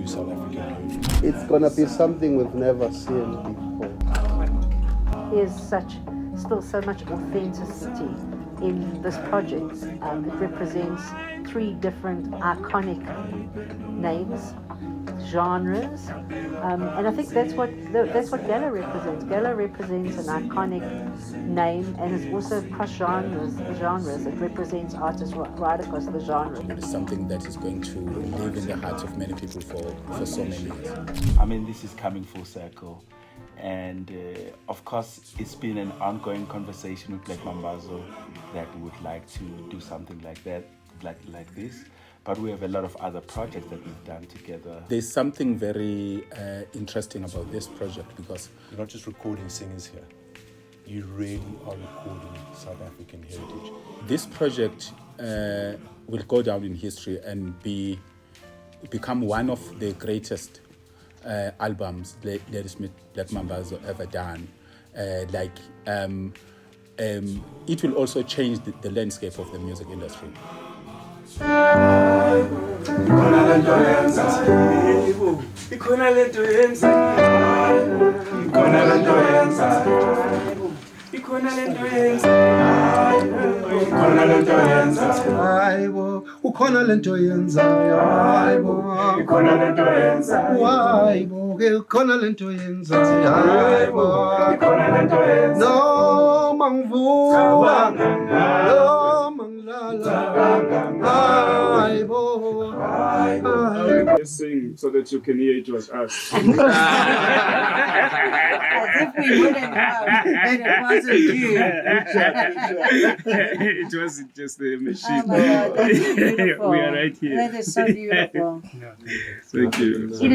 to South African heritage. It's going to be something we've never seen before. There's still so much authenticity in this project. It represents three different iconic names, genres, and I think that's what Gala represents. Gala represents an iconic name, and it's also cross genres. It represents artists right across the genre. It's something that is going to live in the hearts of many people for so many years. I mean, this is coming full circle. And of course, it's been an ongoing conversation with Black Mambazo that we would like to do something like that, like this. But we have a lot of other projects that we've done together. There's something very interesting about this project because You're not just recording singers here. You really are recording South African heritage. this project will go down in history and become one of the greatest albums Ladysmith Black Mambazo ever done. It will also change the landscape of the music industry. Ukhona lento yenzayo, hayibo, ukhona lento yenzayo, hayibo, ukhona lento yenzayo, hayibo, ukhona lento yenzayo, noma ngivuka, noma ngilala, hayibo, Let's sing so that you can hear it was us. As if we wouldn't know that it wasn't you. It wasn't just the machine. Oh my God, that's beautiful. We are right here. That is so beautiful. Thank you.